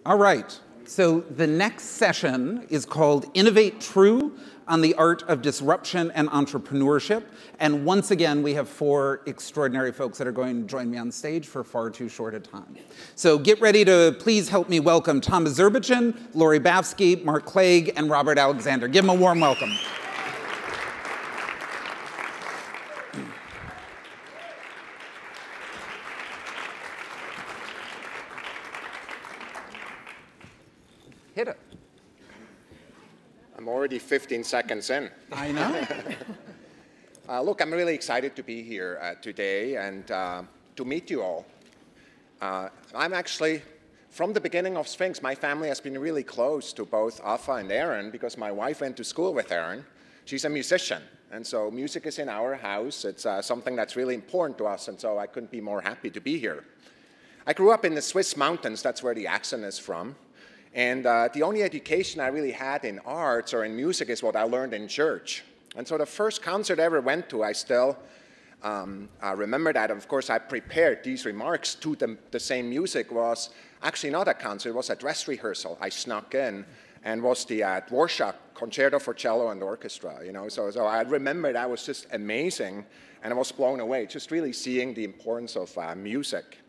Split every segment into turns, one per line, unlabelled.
All right, so the next session is called Innovate True on the Art of Disruption and Entrepreneurship. And once again, we have 4 extraordinary folks that are going to join me on stage for far too short a time. So get ready to please help me welcome Thomas Zurbuchen, Laurie Baefsky, Mark Clague, and Robert Alexander. Give them a warm welcome. Hit it.
I'm already 15 seconds in.
I know.
Look, I'm really excited to be here today and to meet you all. I'm actually, from the beginning of Sphinx, my family has been really close to both Afa and Aaron because my wife went to school with Aaron. She's a musician, and so music is in our house. It's something that's really important to us, and so I couldn't be more happy to be here. I grew up in the Swiss mountains. That's where the accent is from. And the only education I really had in arts or in music is what I learned in church. And so the first concert I ever went to, I still remember that. Of course, I prepared these remarks to the same music. Was actually not a concert, it was a dress rehearsal. I snuck in and was the Dvorak Concerto for Cello and Orchestra. You know? So I remember that was just amazing, and I was blown away, just really seeing the importance of music.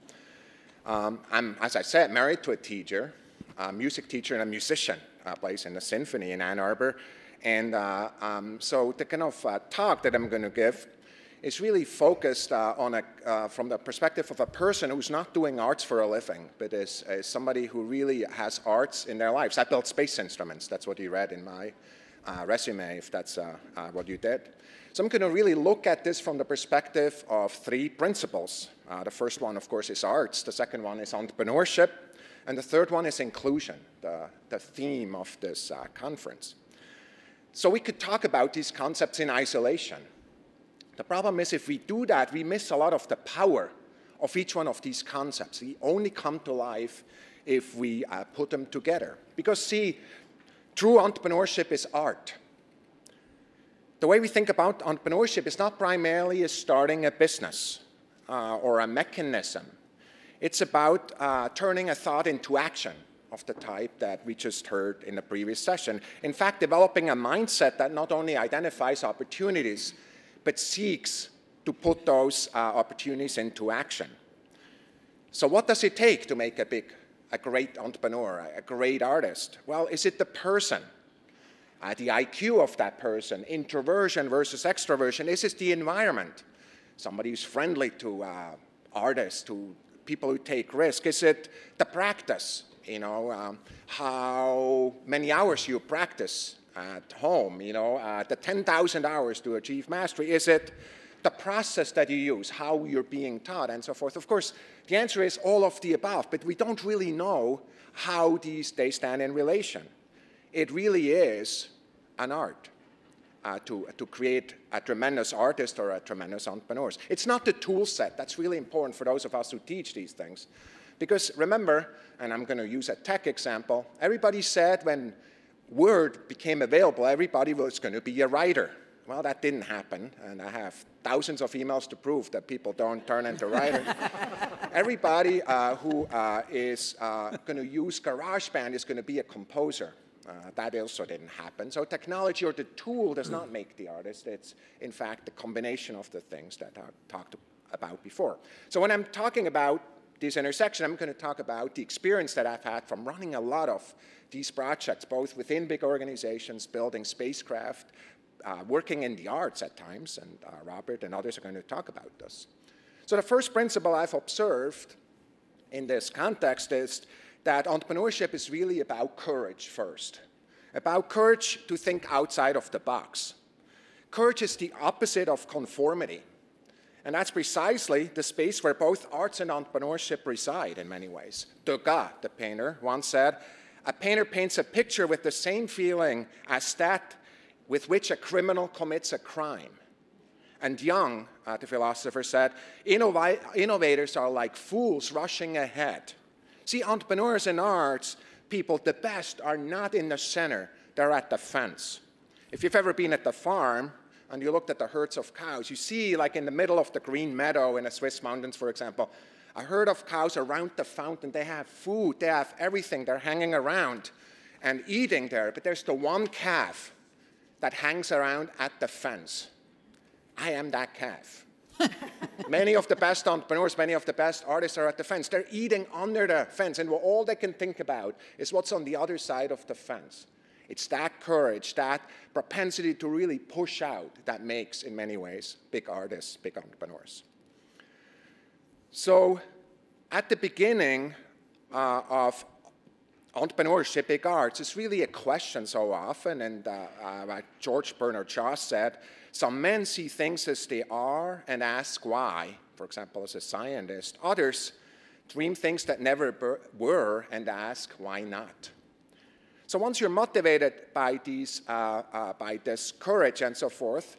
I'm, as I said, married to a teacher. A music teacher and a musician, plays in the symphony in Ann Arbor. And so the kind of talk that I'm going to give is really focused on from the perspective of a person who's not doing arts for a living, but is somebody who really has arts in their lives. I built space instruments. That's what you read in my resume, if that's what you did. So I'm going to really look at this from the perspective of 3 principles. The first one, of course, is arts. The second one is entrepreneurship. And the third one is inclusion, the theme of this conference. So we could talk about these concepts in isolation. The problem is if we do that, we miss a lot of the power of each one of these concepts. They only come to life if we put them together. Because see, true entrepreneurship is art. The way we think about entrepreneurship is not primarily as starting a business or a mechanism. It's about turning a thought into action of the type that we just heard in the previous session. In fact, developing a mindset that not only identifies opportunities, but seeks to put those opportunities into action. So what does it take to make a great entrepreneur, a great artist? Well, is it the person? The IQ of that person, introversion versus extroversion? Is it the environment? Somebody who's friendly to artists, to people who take risks? Is it the practice? You know, how many hours you practice at home? You know, the 10,000 hours to achieve mastery. Is it the process that you use, how you're being taught, and so forth? Of course, the answer is all of the above, but we don't really know how they stand in relation. It really is an art. To create a tremendous artist or a tremendous entrepreneur. It's not the tool set. That's really important for those of us who teach these things. Because remember, and I'm going to use a tech example, everybody said when Word became available, everybody was going to be a writer. Well, that didn't happen, and I have thousands of emails to prove that people don't turn into writers. Everybody who is going to use GarageBand is going to be a composer. That also didn't happen. So technology or the tool does not make the artist. It's, in fact, the combination of the things that I talked about before. So when I'm talking about this intersection, I'm going to talk about the experience that I've had from running a lot of these projects, both within big organizations, building spacecraft, working in the arts at times, and Robert and others are going to talk about this. So the first principle I've observed in this context is that entrepreneurship is really about courage first, about courage to think outside of the box. Courage is the opposite of conformity, and that's precisely the space where both arts and entrepreneurship reside in many ways. Degas, the painter, once said, "A painter paints a picture with the same feeling as that with which a criminal commits a crime." And Young, the philosopher, said, "Innovators are like fools rushing ahead." See, entrepreneurs in arts, people, the best, are not in the center. They're at the fence. If you've ever been at the farm and you looked at the herds of cows, you see, like in the middle of the green meadow in the Swiss mountains, for example, A herd of cows around the fountain, they have food, they have everything, they're hanging around and eating there, but there's the one calf that hangs around at the fence. I am that calf. Many of the best entrepreneurs, many of the best artists are at the fence. They're eating under the fence, and all they can think about is what's on the other side of the fence. It's that courage, that propensity to really push out that makes, in many ways, big artists, big entrepreneurs. So at the beginning of entrepreneurship, big arts, is really a question so often, and like George Bernard Shaw said, some men see things as they are and ask why, for example, as a scientist. Others dream things that never were and ask why not. So once you're motivated by this courage and so forth,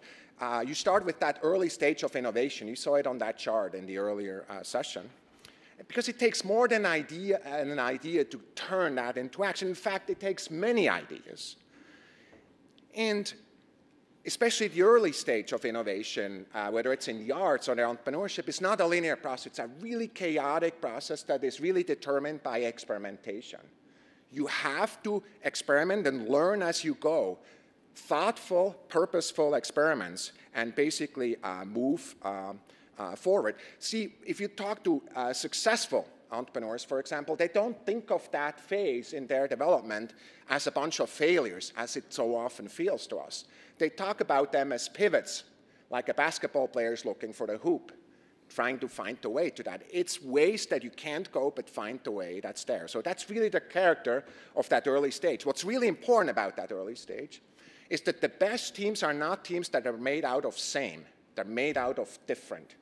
you start with that early stage of innovation. You saw it on that chart in the earlier session. Because it takes more than an idea to turn that into action. In fact, it takes many ideas. And especially the early stage of innovation, whether it's in the arts or the entrepreneurship, is not a linear process. It's a really chaotic process that is really determined by experimentation. You have to experiment and learn as you go. Thoughtful, purposeful experiments, and basically move forward. See, if you talk to successful entrepreneurs, for example, they don't think of that phase in their development as a bunch of failures, as it so often feels to us. They talk about them as pivots, like a basketball player is looking for the hoop, trying to find the way to that. It's ways that you can't go, but find the way that's there. So that's really the character of that early stage. What's really important about that early stage is that the best teams are not teams that are made out of same. They're made out of different.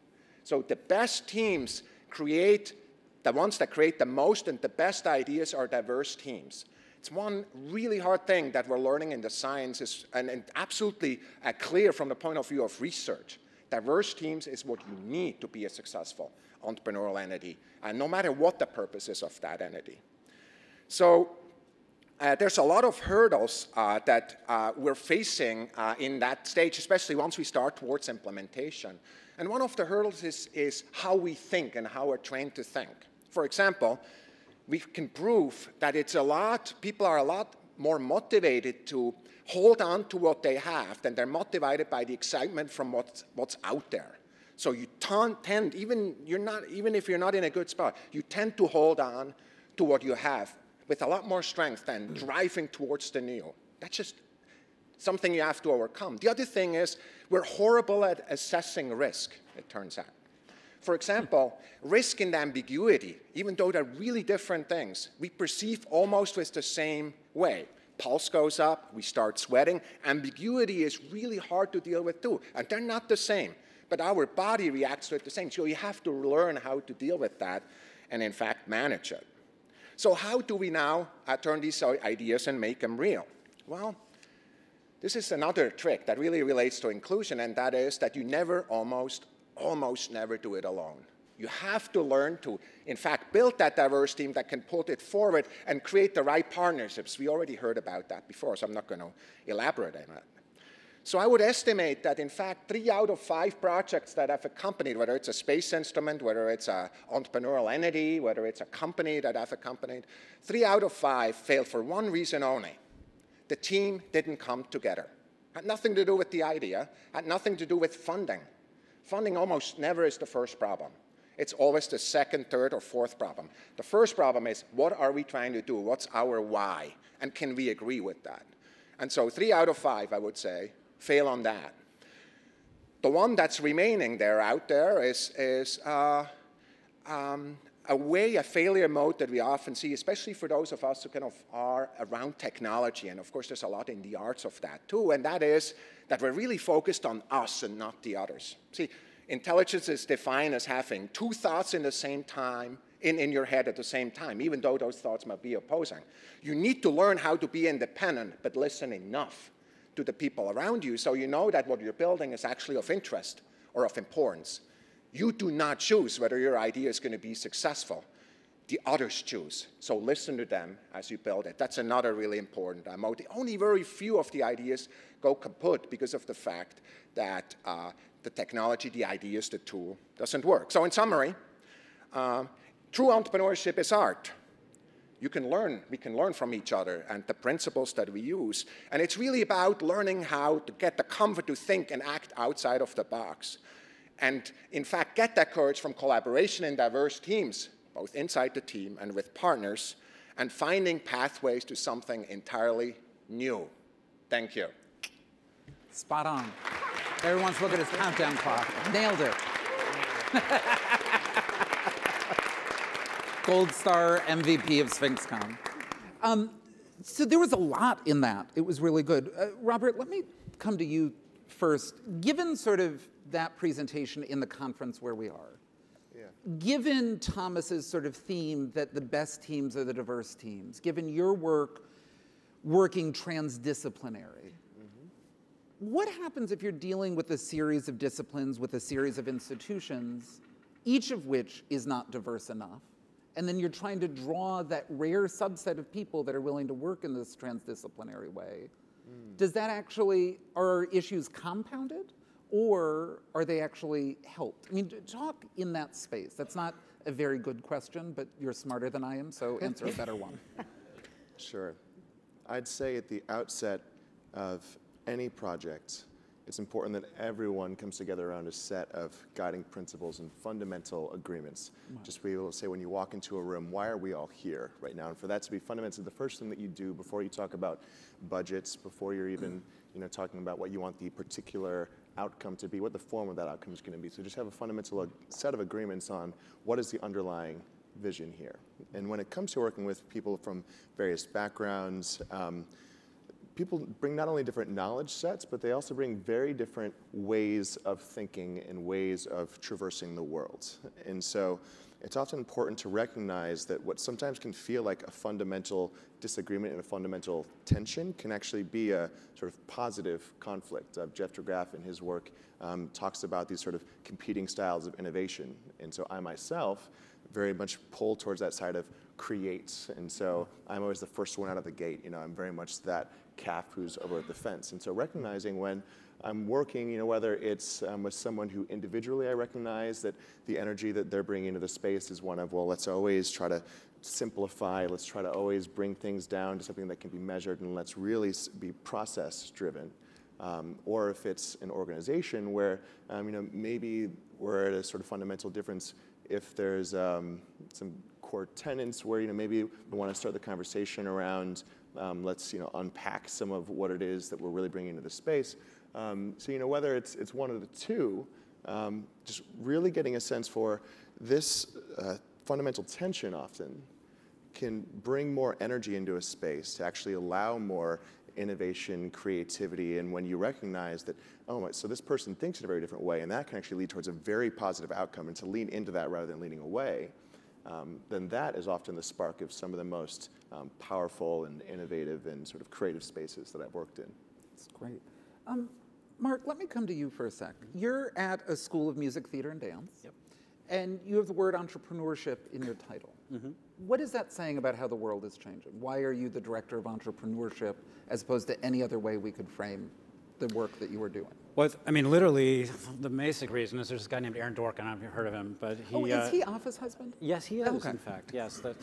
So the best teams create, the ones that create the most and the best ideas are diverse teams. It's one really hard thing that we're learning in the sciences, and absolutely clear from the point of view of research. Diverse teams is what you need to be a successful entrepreneurial entity, no matter what the purpose is of that entity. So there's a lot of hurdles that we're facing in that stage, especially once we start towards implementation. And one of the hurdles is how we think and how we're trained to think. For example, we can prove that people are a lot more motivated to hold on to what they have than they're motivated by the excitement from what's out there. So you tend, even if you're not in a good spot, you tend to hold on to what you have with a lot more strength than driving towards the new. That's just something you have to overcome. The other thing is we're horrible at assessing risk, it turns out. For example, risk and ambiguity, even though they're really different things, we perceive almost with the same way. Pulse goes up, we start sweating. Ambiguity is really hard to deal with too, and they're not the same. But our body reacts to it the same, so you have to learn how to deal with that and, in fact, manage it. So how do we now turn these ideas and make them real? Well, this is another trick that really relates to inclusion, and that is that you never, almost never do it alone. You have to learn to, in fact, build that diverse team that can put it forward and create the right partnerships. We already heard about that before, so I'm not going to elaborate on that. So I would estimate that, in fact, 3 out of 5 projects that have accompanied, whether it's a space instrument, whether it's an entrepreneurial entity, whether it's a company that have accompanied, 3 out of 5 failed for one reason only. The team didn't come together. Had nothing to do with the idea, had nothing to do with funding. Funding almost never is the first problem. It's always the second, third, or fourth problem. The first problem is, what are we trying to do? What's our why? And can we agree with that? And so 3 out of 5, I would say, fail on that. The one that's remaining out there is a failure mode that we often see, especially for those of us who kind of are around technology. And of course, there's a lot in the arts of that too. And that is that we're really focused on us and not the others. See, intelligence is defined as having 2 thoughts in the same time, in your head at the same time, even though those thoughts might be opposing. You need to learn how to be independent, but listen enough to the people around you so you know that what you're building is actually of interest or of importance. You do not choose whether your idea is going to be successful. The others choose. So listen to them as you build it. That's another really important mode. Only very few of the ideas go kaput because of the fact that the technology, the ideas, the tool doesn't work. So in summary, True entrepreneurship is art. We can learn from each other and the principles that we use. And it's really about learning how to get the comfort to think and act outside of the box. And in fact, get that courage from collaboration in diverse teams, both inside the team and with partners, and finding pathways to something entirely new. Thank you.
Spot on. Everyone's looking at his countdown clock. Nailed it. Gold star MVP of SphinxCon. So there was a lot in that. It was really good. Robert, let me come to you first. Given sort of that presentation in the conference where we are, given Thomas's sort of theme that the best teams are the diverse teams, given your work working transdisciplinary, what happens if you're dealing with a series of disciplines, with a series of institutions, each of which is not diverse enough, and then you're trying to draw that rare subset of people that are willing to work in this transdisciplinary way? Does that actually, are issues compounded, or are they actually helped? I mean, talk in that space. That's not a very good question, but you're smarter than I am, so answer a better one.
Sure. I'd say at the outset of any project, it's important that everyone comes together around a set of guiding principles and fundamental agreements. Wow. Just be able to say when you walk into a room, why are we all here right now? And for that to be fundamentally the first thing that you do before you talk about budgets, before you're even talking about what you want the particular outcome to be, what the form of that outcome is going to be. So just have a fundamental set of agreements on what is the underlying vision here. And when it comes to working with people from various backgrounds, people bring not only different knowledge sets, but they also bring very different ways of thinking and ways of traversing the world. And so it's often important to recognize that what sometimes can feel like a fundamental disagreement and a fundamental tension can actually be a sort of positive conflict. Jeff DeGraff in his work talks about these sort of competing styles of innovation. And so I myself very much pull towards that side of create. And so I'm always the first one out of the gate. I'm very much that calf who's over at the fence. And so recognizing when I'm working, whether it's with someone who individually I recognize that the energy that they're bringing into the space is one of, well, let's always try to simplify, let's try to always bring things down to something that can be measured, and let's really be process driven. Or if it's an organization where maybe we're at a sort of fundamental difference. If there's some core tenets where maybe we want to start the conversation around let's unpack some of what it is that we're really bringing into the space. So whether it's one of the two, just really getting a sense for this fundamental tension often can bring more energy into a space to actually allow more innovation, creativity, and when you recognize that, oh, so this person thinks in a very different way, and that can actually lead towards a very positive outcome, and to lean into that rather than leaning away, then that is often the spark of some of the most powerful and innovative and sort of creative spaces that I've worked in.
That's great. Mark, let me come to you for a sec. You're at a School of Music, Theater, and Dance. Yep. And you have the word entrepreneurship in your title. What is that saying about how the world is changing? Why are you the director of entrepreneurship as opposed to any other way we could frame the work that you were doing?
Well, I mean, literally, the basic reason is there's this guy named Aaron Dworkin. I don't know if you've heard of him, but he...
is he Offa's husband?
Yes, he is, in fact. Yes, the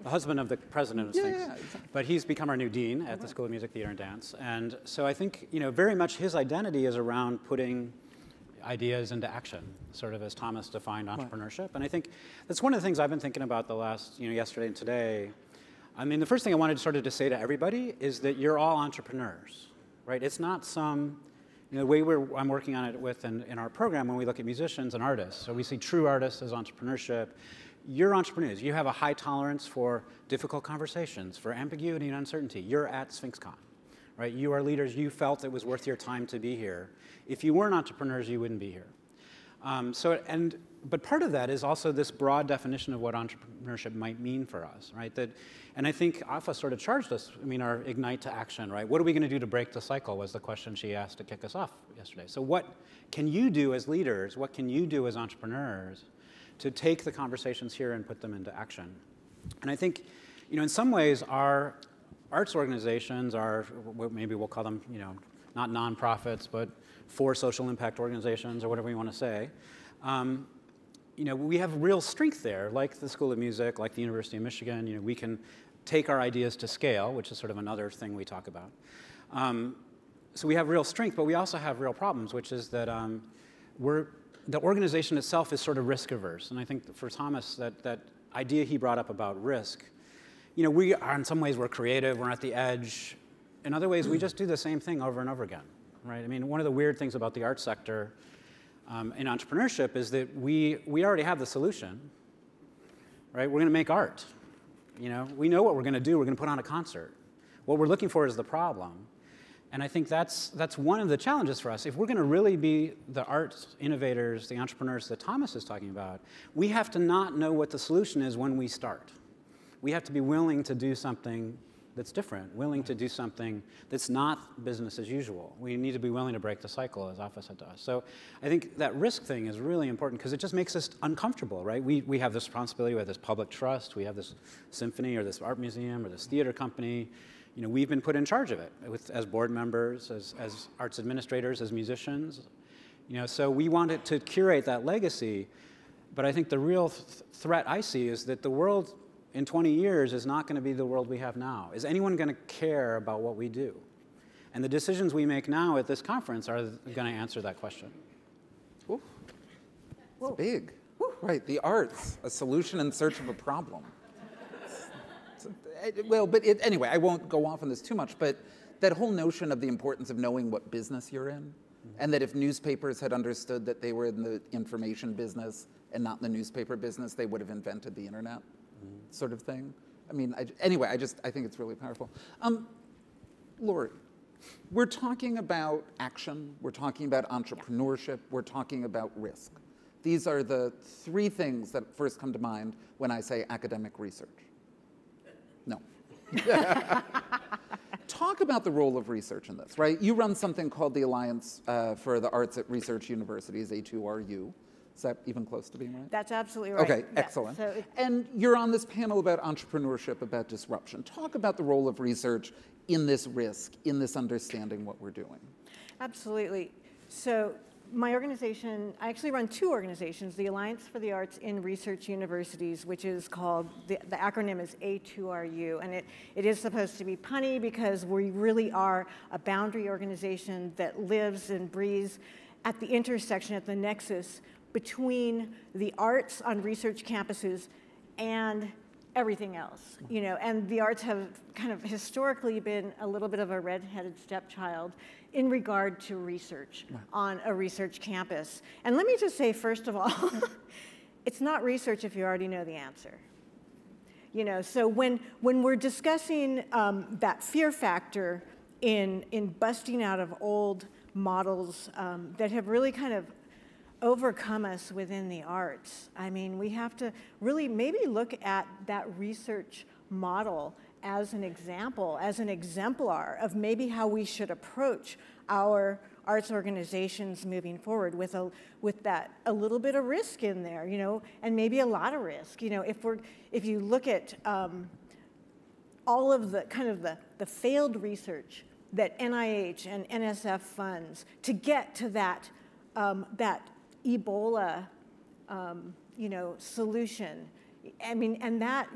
husband of the president of Sphinx.
Yeah, exactly.
But he's become our new dean at the School of Music, Theater, and Dance. And so I think, very much his identity is around putting ideas into action, sort of as Thomas defined entrepreneurship. Right. And I think that's one of the things I've been thinking about the last, yesterday and today. I mean, the first thing I wanted sort of to say to everybody is that you're all entrepreneurs, right? It's not some, the way I'm working on it in our program when we look at musicians and artists. So we see true artists as entrepreneurship. You're entrepreneurs. You have a high tolerance for difficult conversations, for ambiguity and uncertainty. You're at SphinxCon. Right? You are leaders. You felt it was worth your time to be here. If you weren't entrepreneurs, you wouldn't be here. But part of that is also this broad definition of what entrepreneurship might mean for us, right? And I think Offa sort of charged us. I mean, our ignite to action, right? What are we going to do to break the cycle? Was the question she asked to kick us off yesterday. So what can you do as leaders? What can you do as entrepreneurs to take the conversations here and put them into action? And I think, in some ways, our arts organizations are, maybe we'll call them, not nonprofits, but for social impact organizations or whatever you want to say. we have real strength there, like the School of Music, like the University of Michigan. We can take our ideas to scale, which is sort of another thing we talk about. So we have real strength, but we also have real problems, which is that the organization itself is sort of risk averse. And I think for Thomas, that idea he brought up about risk, we are, in some ways, we're creative, we're at the edge. In other ways, we just do the same thing over and over again, right? I mean, one of the weird things about the art sector in entrepreneurship is that we already have the solution, right? We're going to make art. We know what we're going to do. We're going to put on a concert. What we're looking for is the problem. And I think that's one of the challenges for us. If we're going to really be the art innovators, the entrepreneurs that Thomas is talking about, we have to not know what the solution is when we start. We have to be willing to do something that's different, willing to do something that's not business as usual. We need to be willing to break the cycle, as Alpha said to us. So I think that risk thing is really important because it just makes us uncomfortable, right? We have this responsibility, we have this public trust, we have this symphony or this art museum or this theater company. We've been put in charge of it as board members, as arts administrators, as musicians. So we wanted to curate that legacy. But I think the real threat I see is that the world in 20 years is not going to be the world we have now. Is anyone going to care about what we do? And the decisions we make now at this conference are going to answer that question.
Ooh. It's big. Ooh. Right, the arts, a solution in search of a problem. Anyway, I won't go off on this too much, but that whole notion of the importance of knowing what business you're in, and that if newspapers had understood that they were in the information business and not in the newspaper business, they would have invented the internet, sort of thing. I mean, I think it's really powerful. Laurie, we're talking about action, we're talking about entrepreneurship, we're talking about risk. These are the three things that first come to mind when I say academic research. No. Talk about the role of research in this, right? You run something called the Alliance for the Arts at Research Universities, A2RU. Is that even close to being right?
That's absolutely right.
Okay, excellent. So and you're on this panel about entrepreneurship, about disruption. Talk about the role of research in this risk, in this understanding what we're doing.
Absolutely. So my organization, I actually run two organizations, the Alliance for the Arts in Research Universities, which is called, the acronym is A2RU, and it is supposed to be punny because we really are a boundary organization that lives and breathes at the intersection, at the nexus between the arts on research campuses and everything else, and the arts have kind of historically been a little bit of a red-headed stepchild in regard to research on a research campus. And let me just say, first of all, it's not research if you already know the answer. So when we're discussing that fear factor in busting out of old models that have really kind of overcome us within the arts. I mean, we have to really maybe look at that research model as an example, as an exemplar of maybe how we should approach our arts organizations moving forward with that a little bit of risk in there, and maybe a lot of risk. If you look at all of the kind of the failed research that NIH and NSF funds to get to that Ebola, solution. I mean, and that,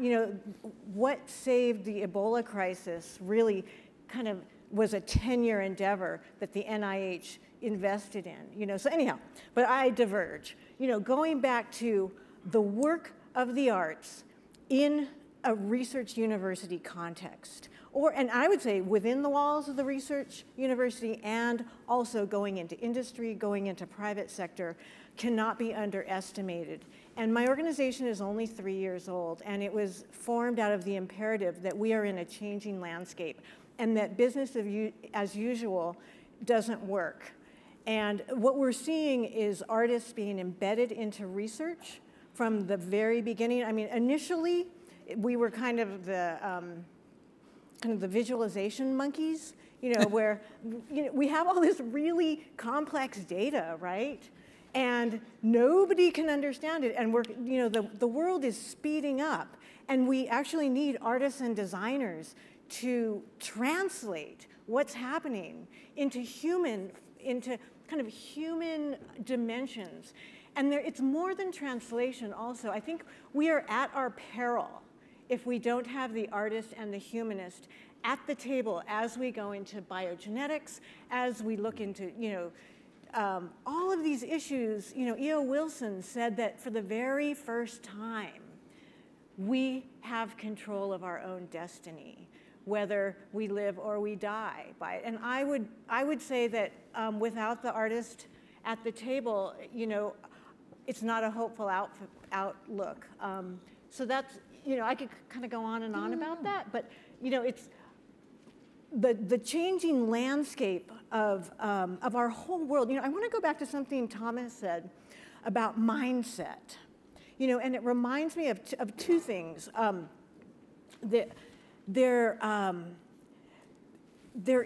what saved the Ebola crisis really kind of was a 10-year endeavor that the NIH invested in, So anyhow, but I diverge. Going back to the work of the arts in a research university context, and I would say within the walls of the research university and also going into industry, going into private sector, cannot be underestimated. And my organization is only 3 years old, and it was formed out of the imperative that we are in a changing landscape and that business as usual doesn't work. And what we're seeing is artists being embedded into research from the very beginning. I mean, initially, we were kind of the visualization monkeys, where we have all this really complex data, right? And nobody can understand it, and the world is speeding up, and we actually need artists and designers to translate what's happening into kind of human dimensions. And it's more than translation also. I think we are at our peril if we don't have the artist and the humanist at the table as we go into biogenetics, as we look into, all of these issues. E.O. Wilson said that for the very first time, we have control of our own destiny, whether we live or we die by it. And I would say that without the artist at the table, it's not a hopeful outlook. So that's, I could kind of go on and on about that, but it's the changing landscape of our whole world. I want to go back to something Thomas said about mindset. And it reminds me of two things. There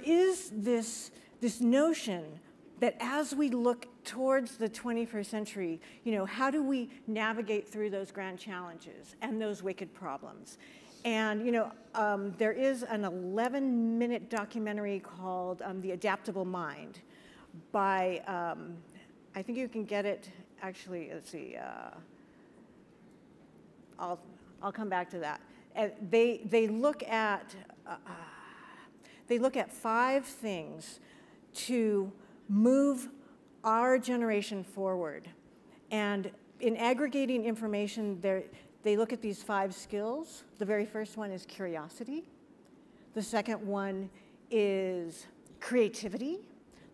is this notion that as we look towards the 21st century, how do we navigate through those grand challenges and those wicked problems? And there is an 11-minute documentary called The Adaptable Mind by, I think you can get it, actually, let's see, I'll come back to that. And they look at 5 things to move our generation forward. And in aggregating information, they look at these 5 skills. The very first one is curiosity. The second one is creativity.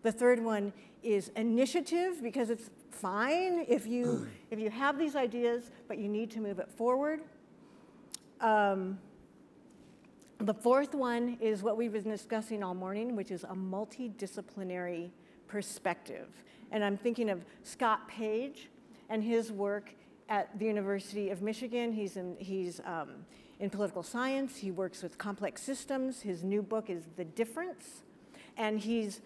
The third one is initiative, because it's fine if you have these ideas, but you need to move it forward. The fourth one is what we've been discussing all morning, which is a multidisciplinary perspective. And I'm thinking of Scott Page and his work at the University of Michigan. He's in political science. He works with complex systems. His new book is The Difference. And he's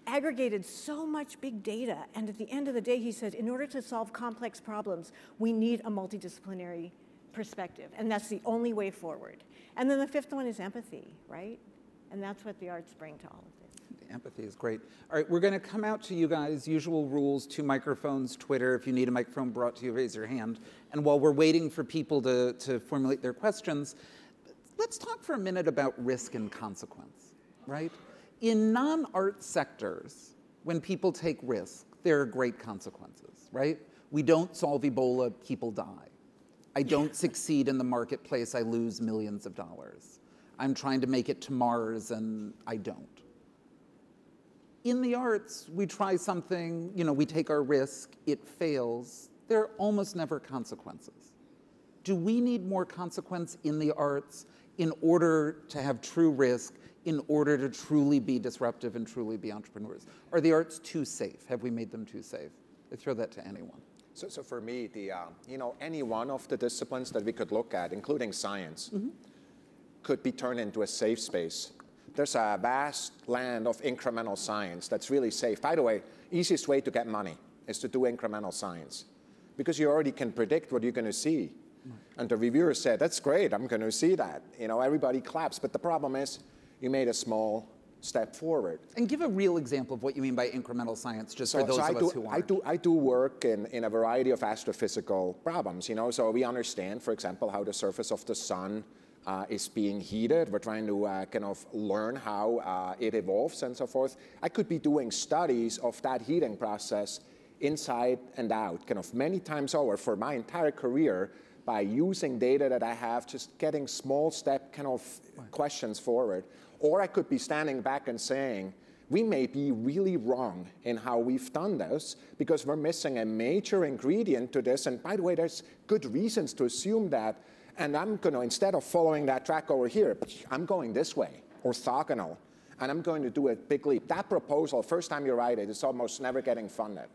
aggregated so much big data. And at the end of the day, he says, in order to solve complex problems, we need a multidisciplinary perspective. And that's the only way forward. And then the fifth one is empathy, right? And that's what the arts bring to all of this.
Empathy is great. All right, we're going to come out to you guys. Usual rules, 2 microphones, Twitter. If you need a microphone brought to you, raise your hand. And while we're waiting for people to formulate their questions, let's talk for a minute about risk and consequence, right? In non-art sectors, when people take risk, there are great consequences, right? We don't solve Ebola, people die. I don't succeed in the marketplace, I lose millions of dollars. I'm trying to make it to Mars and I don't. In the arts, we try something, we take our risk, it fails. There are almost never consequences. Do we need more consequence in the arts in order to have true risk, in order to truly be disruptive and truly be entrepreneurs? Are the arts too safe? Have we made them too safe? I throw that to anyone.
So for me, any one of the disciplines that we could look at, including science, could be turned into a safe space. There's a vast land of incremental science that's really safe. By the way, easiest way to get money is to do incremental science, because you already can predict what you're going to see. And the reviewer said, that's great, I'm going to see that. Everybody claps. But the problem is you made a small step forward.
And give a real example of what you mean by incremental science, just for those of us who aren't.
I do work in a variety of astrophysical problems. So we understand, for example, how the surface of the sun is being heated. We're trying to kind of learn how it evolves and so forth. I could be doing studies of that heating process inside and out, kind of many times over for my entire career, by using data that I have, just getting small step kind of questions forward. Or I could be standing back and saying, we may be really wrong in how we've done this because we're missing a major ingredient to this. And by the way, there's good reasons to assume that. And I'm going to, instead of following that track over here, I'm going this way, orthogonal. And I'm going to do a big leap. That proposal, first time you write it, is almost never getting funded.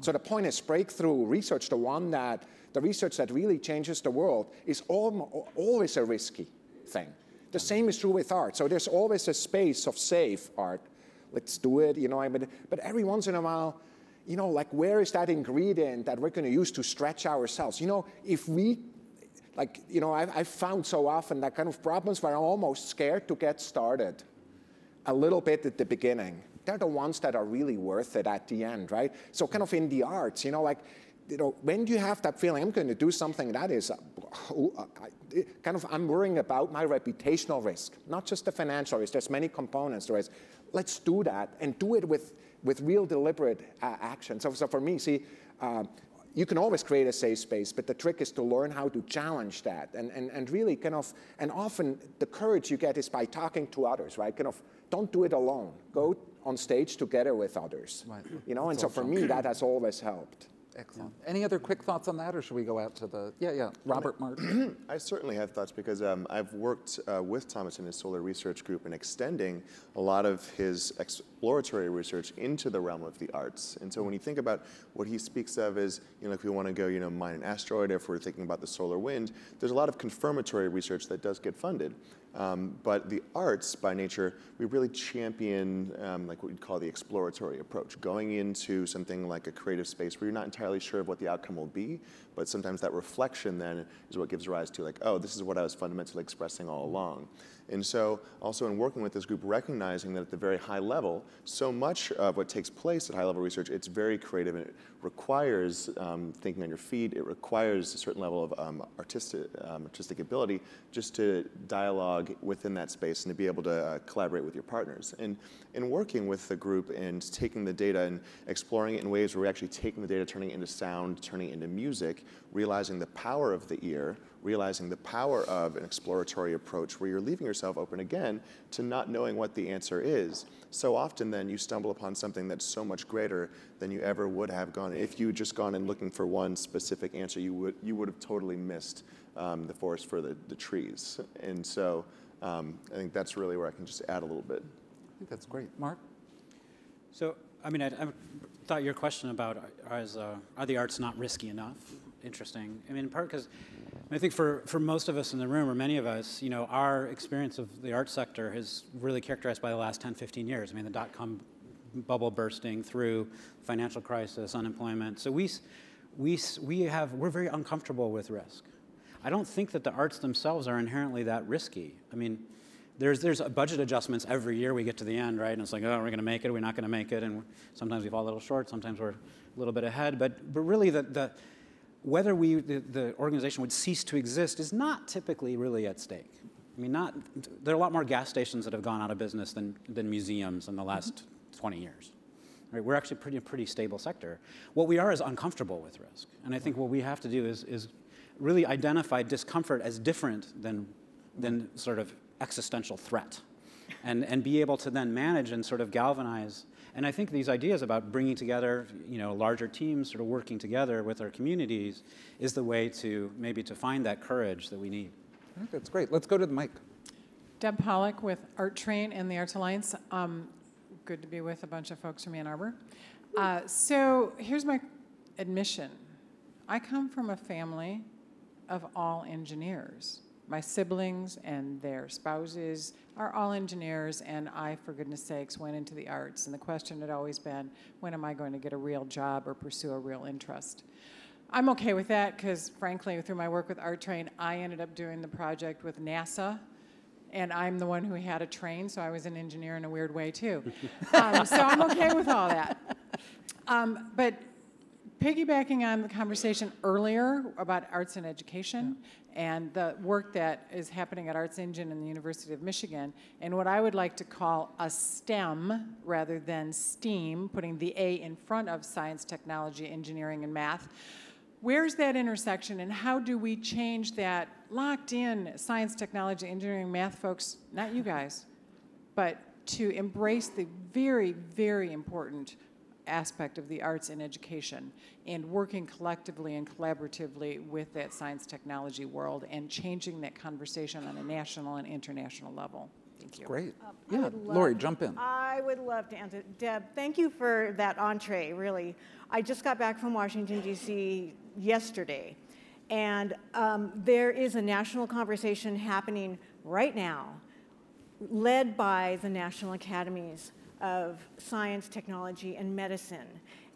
So the point is, breakthrough research, the research that really changes the world, is always a risky thing. The same is true with art. So there's always a space of safe art. Let's do it, but every once in a while, like, where is that ingredient that we're going to use to stretch ourselves? If we, I've found so often that kind of problems where I'm almost scared to get started a little bit at the beginning. they're the ones that are really worth it at the end, right? So kind of in the arts, you know, like, you know, when do you have that feeling, I'm going to do something that is kind of, I'm worrying about my reputational risk, not just the financial risk. There's many components to it. Let's do that and do it with real deliberate action. So for me, see, you can always create a safe space, but the trick is to learn how to challenge that and really kind of, and often the courage you get is by talking to others, right? Kind of, don't do it alone. Go on stage together with others. Right. You know, and so for me, that has always helped.
Excellent. Any other quick thoughts on that, or should we go out to the, Robert, Mark?
I certainly have thoughts because I've worked with Thomas in his solar research group in extending a lot of his exploratory research into the realm of the arts. And so when you think about what he speaks of as, you know, if we want to go, you know, mine an asteroid, if we're thinking about the solar wind, there's a lot of confirmatory research that does get funded. But the arts, by nature, we really champion like what we'd call the exploratory approach, going into something like a creative space where you're not entirely sure of what the outcome will be, but sometimes that reflection then is what gives rise to like, oh, this is what I was fundamentally expressing all along. And so also in working with this group, recognizing that at the very high level, so much of what takes place at high level research, it's very creative and it requires thinking on your feet. It requires a certain level of artistic ability just to dialogue within that space and to be able to collaborate with your partners. And in working with the group and taking the data and exploring it in ways where we're actually taking the data, turning it into sound, turning it into music, realizing the power of the ear, realizing the power of an exploratory approach where you're leaving yourself open again to not knowing what the answer is. So often then you stumble upon something that's so much greater than you ever would have gone. If you just gone in looking for one specific answer, you would have totally missed the forest for the trees. And so I think that's really where I can just add a little bit.
I think that's great. Mark?
So, I mean, I thought your question about are the arts not risky enough? Interesting. I mean, in part because I think for most of us in the room, or many of us, you know, our experience of the art sector is really characterized by the last 10, 15 years. I mean, the dot-com bubble bursting through financial crisis, unemployment. So we're very uncomfortable with risk. I don't think that the arts themselves are inherently that risky. I mean, there's budget adjustments every year we get to the end, right? And it's like, oh, we're going to make it, we're not going to make it, and sometimes we fall a little short, sometimes we're a little bit ahead. But really, whether the organization would cease to exist is not typically really at stake. I mean, there are a lot more gas stations that have gone out of business than museums in the last 20 years. Right? We're actually a pretty stable sector. What we are is uncomfortable with risk. And I think what we have to do is really identify discomfort as different than sort of existential threat, and be able to then manage and sort of galvanize. And I think these ideas about bringing together, you know, larger teams, sort of working together with our communities, is the way to maybe to find that courage that we need.
I think that's great. Let's go to the mic.
Deb Pollack with Art Train and the Arts Alliance. Good to be with a bunch of folks from Ann Arbor. So here's my admission. I come from a family of all engineers. My siblings and their spouses are all engineers, and I, for goodness sakes, went into the arts. And the question had always been, when am I going to get a real job or pursue a real interest? I'm okay with that because, frankly, through my work with Art Train, I ended up doing the project with NASA, and I'm the one who had a train, so I was an engineer in a weird way, too. So I'm okay with all that. But piggybacking on the conversation earlier about arts and education, and the work that is happening at ArtsEngine in the University of Michigan, and what I would like to call a STEM rather than STEAM, putting the A in front of science, technology, engineering, and math. Where's that intersection, and how do we change that locked in science, technology, engineering, math folks, not you guys, but to embrace the very, very important aspect of the arts in education and working collectively and collaboratively with that science technology world and changing that conversation on a national and international level. Thank you.
Great. Yeah, Laurie, jump in.
I would love to answer. Deb, thank you for that entree, really. I just got back from Washington, D.C. yesterday, and there is a national conversation happening right now led by the National Academies of Science, Technology, and Medicine.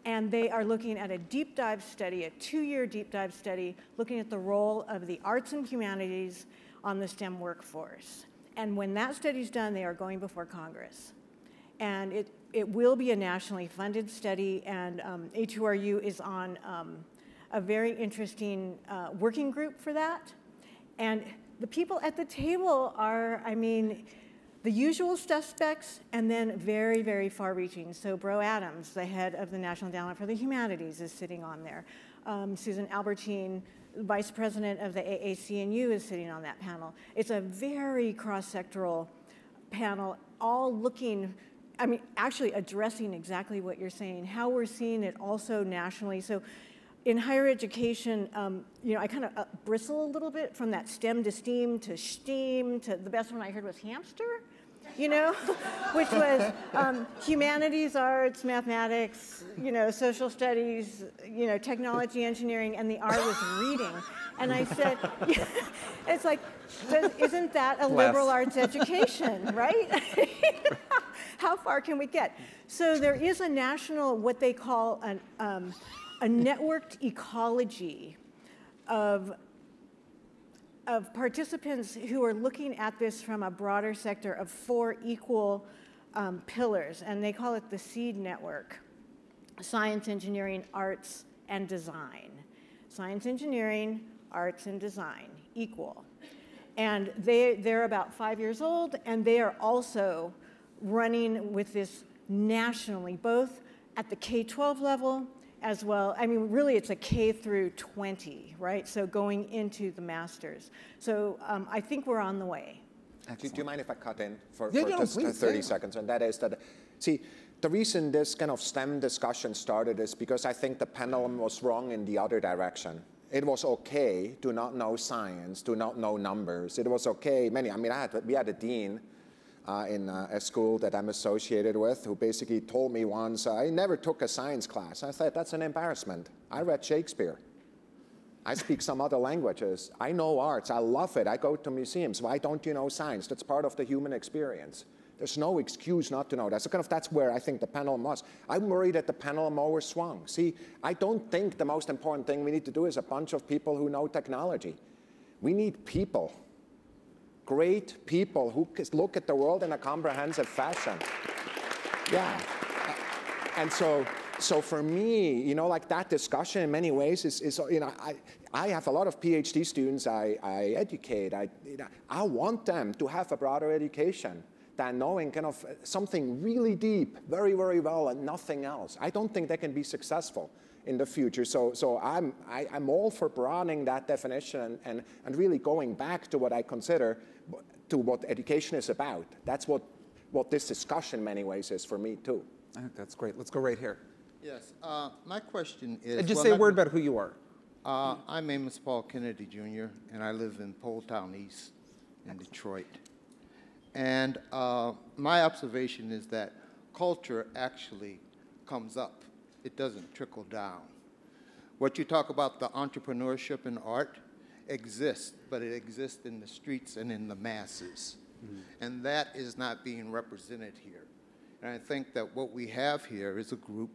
And they are looking at a deep dive study, a 2-year deep dive study, looking at the role of the arts and humanities on the STEM workforce. And when that study's done, they are going before Congress. And it will be a nationally funded study, and A2RU is on a very interesting working group for that. And the people at the table are, I mean, the usual suspects, and then very, very far-reaching. So Bro Adams, the head of the National Endowment for the Humanities, is sitting on there. Susan Albertine, vice president of the AAC&U, is sitting on that panel. It's a very cross-sectoral panel, all looking, I mean, actually addressing exactly what you're saying, how we're seeing it also nationally. So in higher education, you know, I kind of bristle a little bit from that STEM to STEAM to STEAM to the best one I heard was hamster, you know, which was humanities, arts, mathematics, you know, social studies, you know, technology, engineering, and the R was reading. And I said, it's like, isn't that a liberal arts education, right? How far can we get? So there is a national, what they call a networked ecology of participants who are looking at this from a broader sector of 4 equal pillars, and they call it the SEED network: science, engineering, arts, and design. Science, engineering, arts, and design, equal. And they're about 5 years old, and they are also running with this nationally, both at the K-12 level as well. I mean, really, it's a K through 20, right? So going into the masters. So I think we're on the way.
Do you mind if I cut in for
Yeah,
just
please,
30 seconds? And that is that, see, the reason this kind of STEM discussion started is because I think the pendulum was wrong in the other direction. It was okay to not know science, to not know numbers. It was okay. We had a dean in a school that I'm associated with who basically told me once, I never took a science class. I said, that's an embarrassment. I read Shakespeare. I speak some other languages. I know arts. I love it. I go to museums. Why don't you know science? That's part of the human experience. There's no excuse not to know that. So that's where I think the pendulum was. I'm worried that the pendulum overswung. See, I don't think the most important thing we need to do is a bunch of people who know technology. We need people. Great people who look at the world in a comprehensive fashion. Yeah. And so for me, you know, like that discussion in many ways is you know, I have a lot of PhD students I educate. I want them to have a broader education than knowing kind of something really deep, very, very well, and nothing else. I don't think they can be successful in the future. So I'm all for broadening that definition and really going back to what I consider to what education is about. That's what this discussion in many ways is for me too.
I think that's great. Let's go right here.
Yes, my question is...
And just say a word about who you are.
I'm Amos Paul Kennedy Jr., and I live in Poletown East in Detroit. And my observation is that culture actually comes up. It doesn't trickle down. What you talk about, the entrepreneurship in art, exists, but it exists in the streets and in the masses. Mm-hmm. And that is not being represented here. And I think that what we have here is a group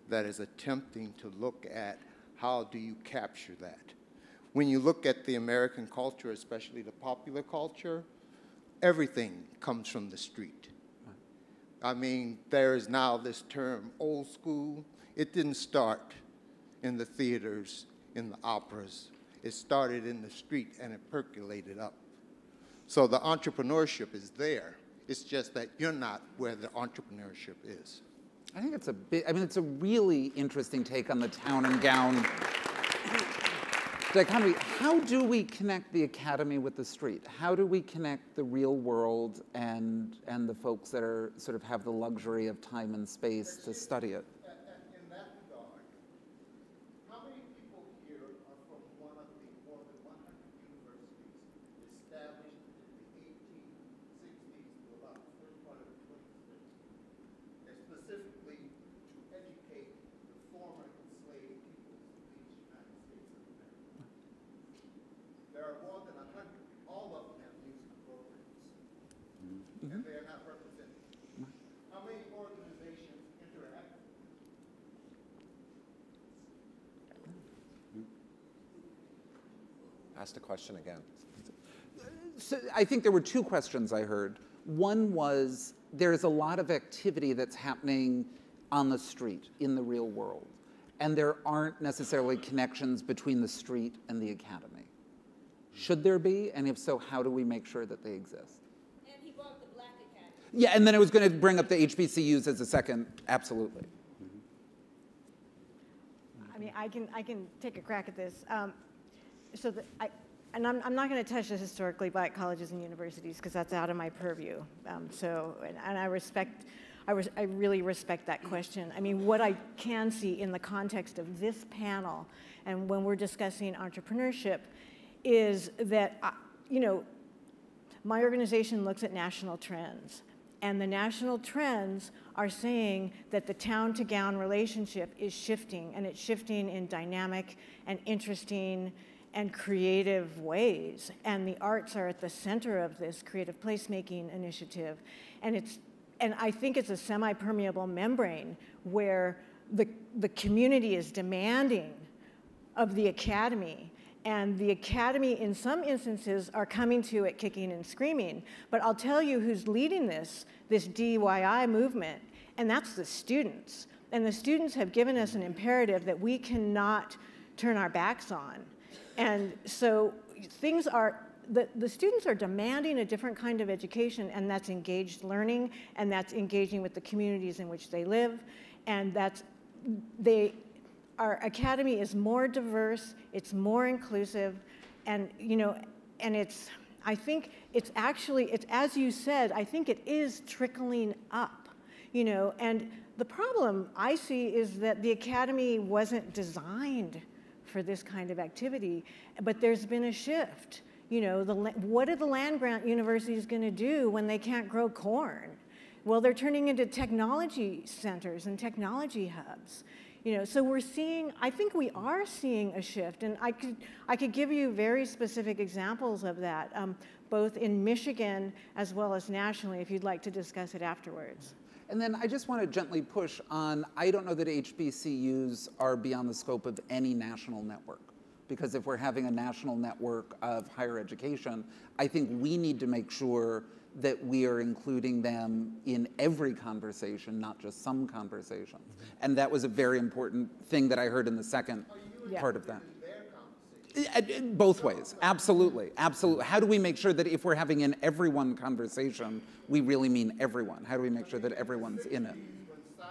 that is attempting to look at how do you capture that. When you look at the American culture, especially the popular culture, everything comes from the street. I mean, there is now this term, old school. It didn't start in the theaters, in the operas. It started in the street and it percolated up. So the entrepreneurship is there. It's just that you're not where the entrepreneurship is.
I think it's it's a really interesting take on the town and gown dichotomy. How do we connect the academy with the street? How do we connect the real world and the folks that are sort of have the luxury of time and space to study it?
In that regard, how many people here are from one of the more than 100 universities established in the 1860s to about the first part of the 20th century, and specifically to educate the former enslaved peoples of these United States of America? There are more than 100. All of them have music programs, and they are not represented. How many organizations interact?
Ask the question again.
So I think there were two questions I heard. One was, there's a lot of activity that's happening on the street, in the real world. And there aren't necessarily connections between the street and the academy. Should there be? And if so, how do we make sure that they exist?
And he brought the Black Academy.
Yeah, and then I was going to bring up the HBCUs as a second, absolutely.
I mean, I can take a crack at this. I'm not going to touch the historically Black colleges and universities because that's out of my purview. And I really respect that question. I mean, what I can see in the context of this panel and when we're discussing entrepreneurship is that, my organization looks at national trends. And the national trends are saying that the town-to-gown relationship is shifting, and it's shifting in dynamic and interesting and creative ways. And the arts are at the center of this creative placemaking initiative. And I think it's a semi-permeable membrane where the community is demanding of the academy. And the academy, in some instances, are coming to it kicking and screaming. But I'll tell you who's leading this DIY movement, and that's the students. And the students have given us an imperative that we cannot turn our backs on. And so the students are demanding a different kind of education, and that's engaged learning, and that's engaging with the communities in which they live, and our academy is more diverse, it's more inclusive, and I think it's as you said, I think it is trickling up, and the problem I see is that the academy wasn't designed for this kind of activity, but there's been a shift. What are the land-grant universities going to do when they can't grow corn? Well, they're turning into technology centers and technology hubs. So I think we are seeing a shift, and I could give you very specific examples of that, both in Michigan as well as nationally, if you'd like to discuss it afterwards.
And then I just want to gently push on, I don't know that HBCUs are beyond the scope of any national network. Because if we're having a national network of higher education, I think we need to make sure that we are including them in every conversation, not just some conversations. And that was a very important thing that I heard in the second part of that. Both ways, absolutely, absolutely. How do we make sure that if we're having an everyone conversation, we really mean everyone? How do we make sure that everyone's in it?
When the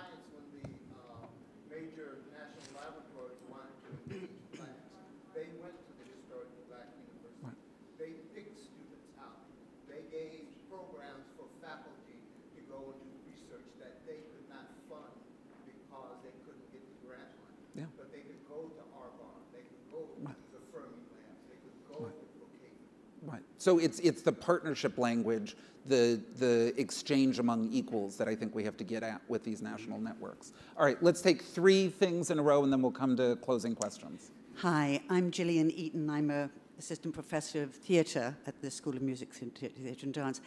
major national laboratories wanted to engage Blacks, they went to the historically Black university. Right. They picked students out. They gave programs for faculty to go and do research that they could not fund because they couldn't get the grant money. Yeah. But they could go to Arbonne. They could go to the Fermi labs. They could go to Brookhaven.
Right. So it's the partnership language, the exchange among equals that I think we have to get at with these national networks. All right, let's take 3 things in a row, and then we'll come to closing questions.
Hi, I'm Gillian Eaton. I'm an assistant professor of theatre at the School of Music, Theatre and Dance.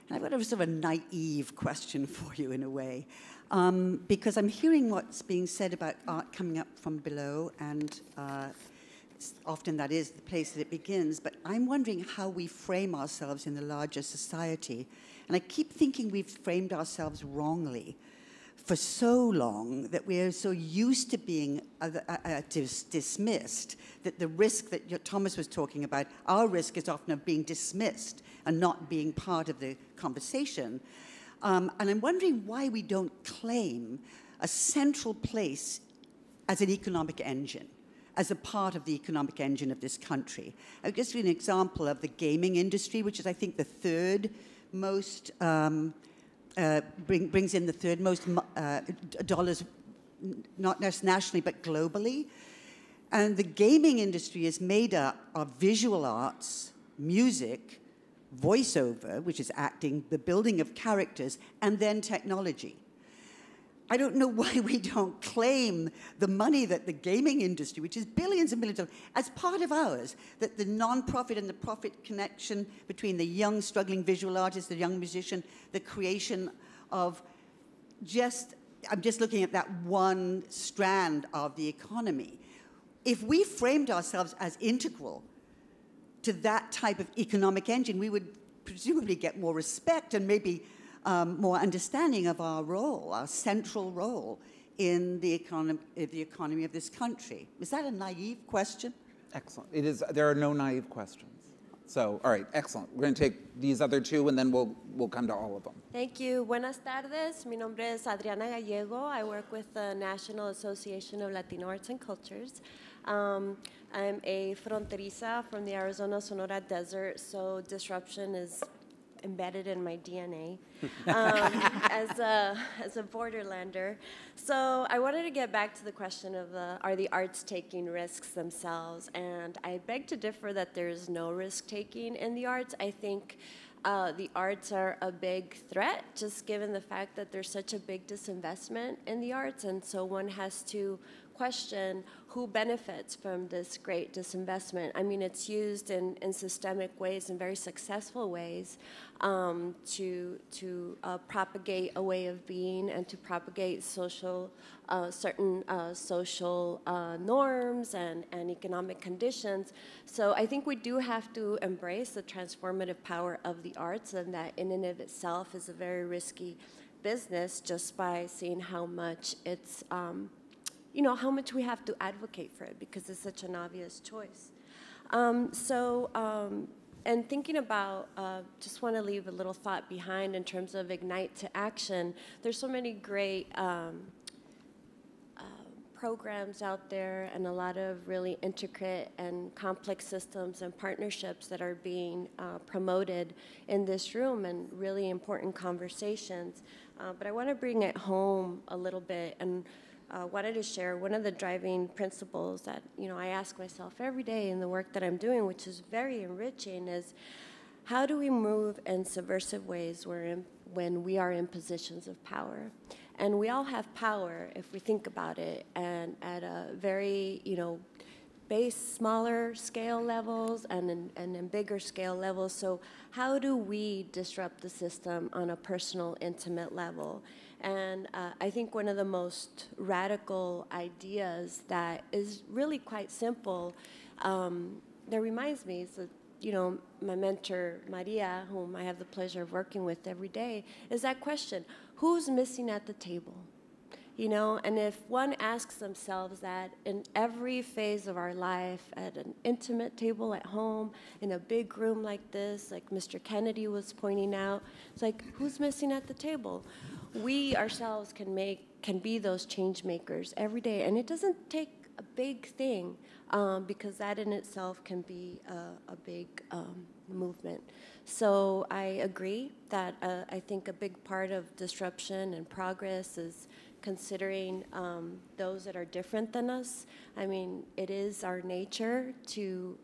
And I've got a sort of a naive question for you in a way, because I'm hearing what's being said about art coming up from below, and often that is the place that it begins, but I'm wondering how we frame ourselves in the larger society. And I keep thinking we've framed ourselves wrongly for so long, that we're so used to being dismissed, that the risk that Thomas was talking about, our risk is often of being dismissed and not being part of the conversation. And I'm wondering why we don't claim a central place as an economic engine, as a part of the economic engine of this country. I'll just give you an example of the gaming industry, which is, I think, the third most, brings in the third most dollars, not just nationally, but globally. And the gaming industry is made up of visual arts, music, voiceover, which is acting, the building of characters, and then technology. I don't know why we don't claim the money that the gaming industry, which is billions and billions of dollars, as part of ours, that the non-profit and the profit connection between the young struggling visual artist, the young musician, the creation of I'm just looking at that one strand of the economy. If we framed ourselves as integral to that type of economic engine, we would presumably get more respect and maybe more understanding of our role, our central role in the economy of this country. Is that a naive question?
Excellent. It is. There are no naive questions. So, all right, excellent. We're going to take these other two, and then we'll come to all of them.
Thank you. Buenas tardes. Mi nombre es Adriana Gallego. I work with the National Association of Latino Arts and Cultures. I'm a fronteriza from the Arizona-Sonora desert, so disruption is embedded in my DNA as a borderlander. So I wanted to get back to the question of are the arts taking risks themselves? And I beg to differ that there is no risk-taking in the arts. I think the arts are a big threat, just given the fact that there's such a big disinvestment in the arts, and so one has to question who benefits from this great disinvestment. I mean, it's used in systemic ways, in very successful ways, to propagate a way of being and to propagate certain social norms and economic conditions. So I think we do have to embrace the transformative power of the arts, and that in and of itself is a very risky business, just by seeing how much it's how much we have to advocate for it, because it's such an obvious choice. And thinking about, just want to leave a little thought behind in terms of ignite to action. There's so many great programs out there, and a lot of really intricate and complex systems and partnerships that are being promoted in this room, and really important conversations. But I want to bring it home a little bit, and wanted to share one of the driving principles that I ask myself every day in the work that I'm doing, which is very enriching, is how do we move in subversive ways when we are in positions of power? And we all have power if we think about it, and at a very base, smaller scale levels and in bigger scale levels. So how do we disrupt the system on a personal, intimate level? And I think one of the most radical ideas that is really quite simple, that reminds me, is that, my mentor, Maria, whom I have the pleasure of working with every day, is that question: who's missing at the table? And if one asks themselves that in every phase of our life, at an intimate table at home, in a big room like this, like Mr. Kennedy was pointing out, it's like, who's missing at the table? We ourselves can be those change makers every day, and it doesn't take a big thing, because that in itself can be a big movement. So I agree that I think a big part of disruption and progress is considering those that are different than us. I mean, it is our nature to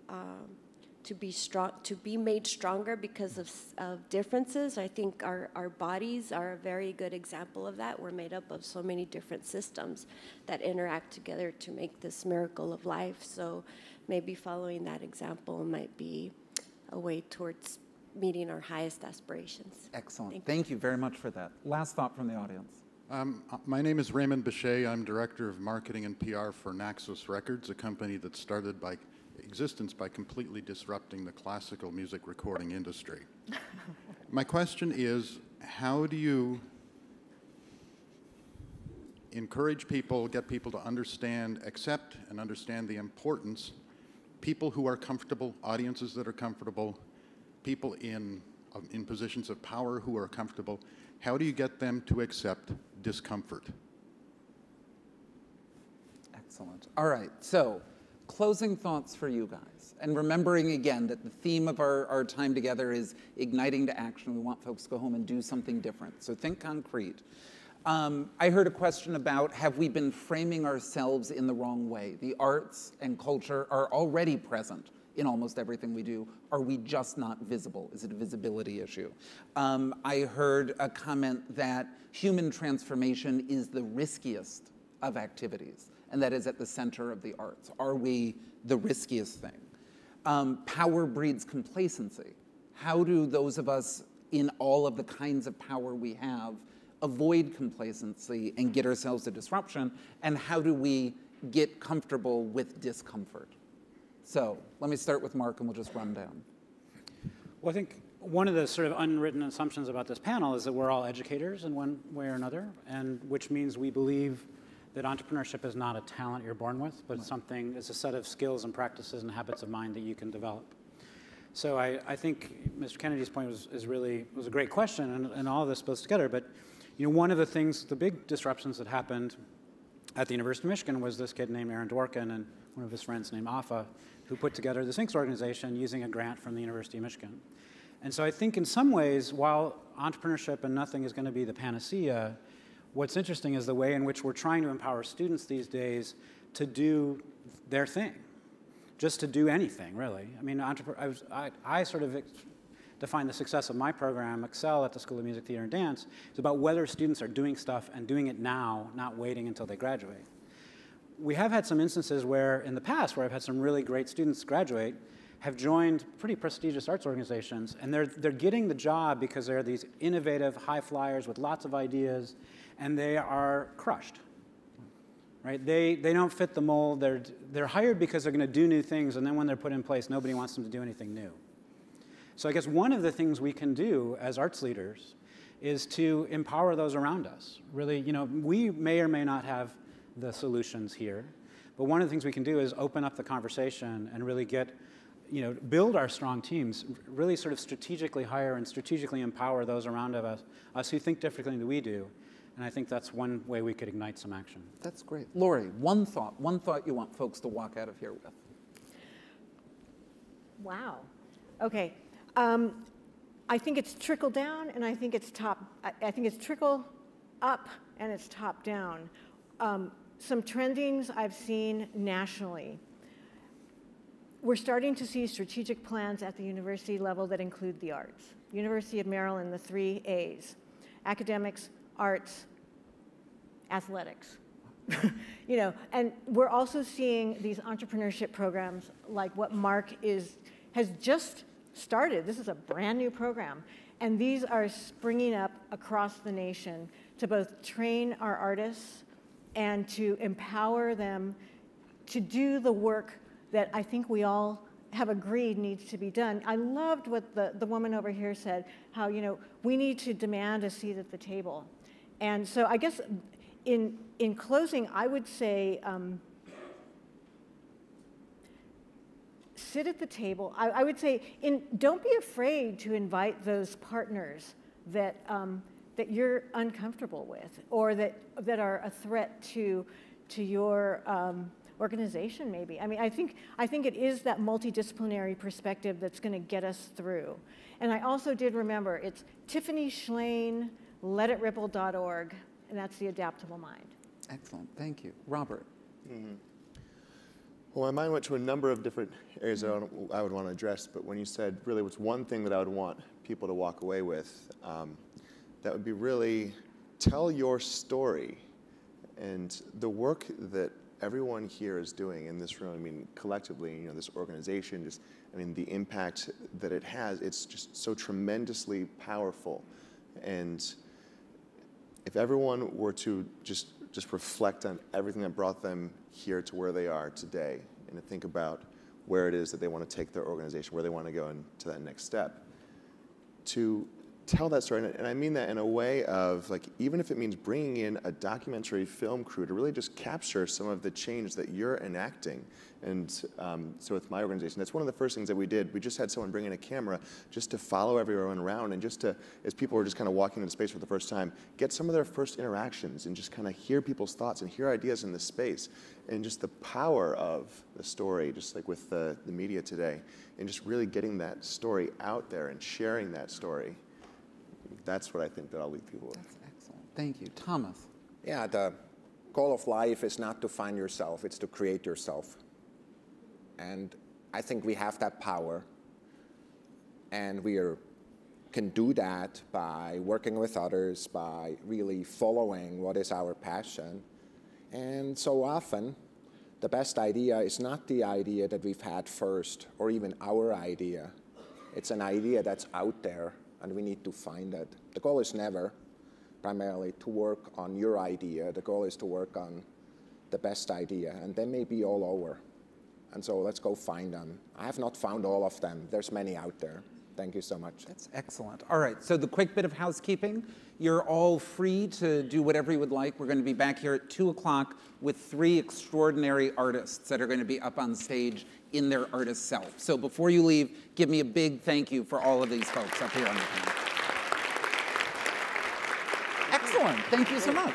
be strong, to be made stronger because of differences. I think our bodies are a very good example of that. We're made up of so many different systems that interact together to make this miracle of life. So maybe following that example might be a way towards meeting our highest aspirations.
Excellent. Thank you very much for that. Last thought from the audience.
My name is Raymond Boucher. I'm Director of Marketing and PR for Naxos Records, a company that started by existence by completely disrupting the classical music recording industry. My question is, how do you encourage people, get people to understand, accept and understand the importance, people who are comfortable, audiences that are comfortable, people in positions of power who are comfortable, how do you get them to accept discomfort?
Excellent. All right, so closing thoughts for you guys. And remembering again that the theme of our time together is igniting to action. We want folks to go home and do something different. So think concrete. I heard a question about, have we been framing ourselves in the wrong way? The arts and culture are already present in almost everything we do. Are we just not visible? Is it a visibility issue? I heard a comment that human transformation is the riskiest of activities, and that is at the center of the arts. Are we the riskiest thing? Power breeds complacency. How do those of us in all of the kinds of power we have avoid complacency and get ourselves to disruption? And how do we get comfortable with discomfort? So let me start with Mark, and we'll just run down.
Well, I think one of the sort of unwritten assumptions about this panel is that we're all educators in one way or another, and which means we believe that entrepreneurship is not a talent you're born with, but something, it's a set of skills and practices and habits of mind that you can develop. So I think Mr. Kennedy's point was a great question, and all of this goes together. But one of the things, the big disruptions that happened at the University of Michigan was this kid named Aaron Dworkin and one of his friends named Afa, who put together the Sphinx organization using a grant from the University of Michigan. And so I think in some ways, while entrepreneurship and nothing is going to be the panacea, what's interesting is the way in which we're trying to empower students these days to do their thing, just to do anything, really. I mean, I sort of define the success of my program, Excel, at the School of Music, Theater, and Dance, is about whether students are doing stuff and doing it now, not waiting until they graduate. We have had some instances where, in the past, where I've had some really great students graduate, have joined pretty prestigious arts organizations, and they're getting the job because they're these innovative high flyers with lots of ideas, and they are crushed. Right? They don't fit the mold. They're hired because they're going to do new things, and then when they're put in place, nobody wants them to do anything new. So I guess one of the things we can do as arts leaders is to empower those around us. Really, we may or may not have the solutions here, but one of the things we can do is open up the conversation and really build our strong teams, really sort of strategically hire and strategically empower those around us who think differently than we do. And I think that's one way we could ignite some action.
That's great. Laurie, one thought you want folks to walk out of here with.
Wow. Okay. I think it's trickle down, and I think it's I think it's trickle up, and it's top down. Some trendings I've seen nationally. We're starting to see strategic plans at the university level that include the arts. University of Maryland, the 3 A's: academics, arts, athletics. And we're also seeing these entrepreneurship programs like what Mark has just started. This is a brand new program. And these are springing up across the nation to both train our artists and to empower them to do the work that I think we all have agreed needs to be done. I loved what the woman over here said, how we need to demand a seat at the table. And so I guess in closing, I would say sit at the table. I would say don't be afraid to invite those partners that you're uncomfortable with, or that are a threat to your organization, maybe. I mean, I think it is that multidisciplinary perspective that's going to get us through. And I also did remember, it's Tiffany Schlain, letitripple.org, and that's the adaptable mind.
Excellent. Thank you. Robert.
Mm-hmm. Well, my mind went to a number of different areas that I would want to address, but when you said really what's one thing that I would want people to walk away with, that would be really tell your story. And the work that everyone here is doing in this room, I mean, collectively, this organization, the impact that it has, it's just so tremendously powerful. And if everyone were to just reflect on everything that brought them here to where they are today, and to think about where it is that they want to take their organization, where they want to go into that next step, to tell that story. And I mean that in a way of, even if it means bringing in a documentary film crew to really just capture some of the change that you're enacting. And so with my organization, that's one of the first things that we did. We just had someone bring in a camera just to follow everyone around, and just to, as people were just kind of walking into space for the first time, get some of their first interactions and just kind of hear people's thoughts and hear ideas in this space. And just the power of the story, just like with the media today, and just really getting that story out there and sharing that story. That's what I think that I'll leave people with.
That's excellent. Thank you. Thomas.
Yeah, the goal of life is not to find yourself, it's to create yourself. And I think we have that power. And we can do that by working with others, by really following what is our passion. And so often, the best idea is not the idea that we've had first, or even our idea. It's an idea that's out there, and we need to find it. The goal is never primarily to work on your idea. The goal is to work on the best idea, and they may be all over. And so let's go find them. I have not found all of them. There's many out there. Thank you so much.
That's excellent. All right, so the quick bit of housekeeping. You're all free to do whatever you would like. We're going to be back here at 2 o'clock with 3 extraordinary artists that are going to be up on stage in their artist self. So before you leave, give me a big thank you for all of these folks up here on the panel. Excellent. Thank you so much.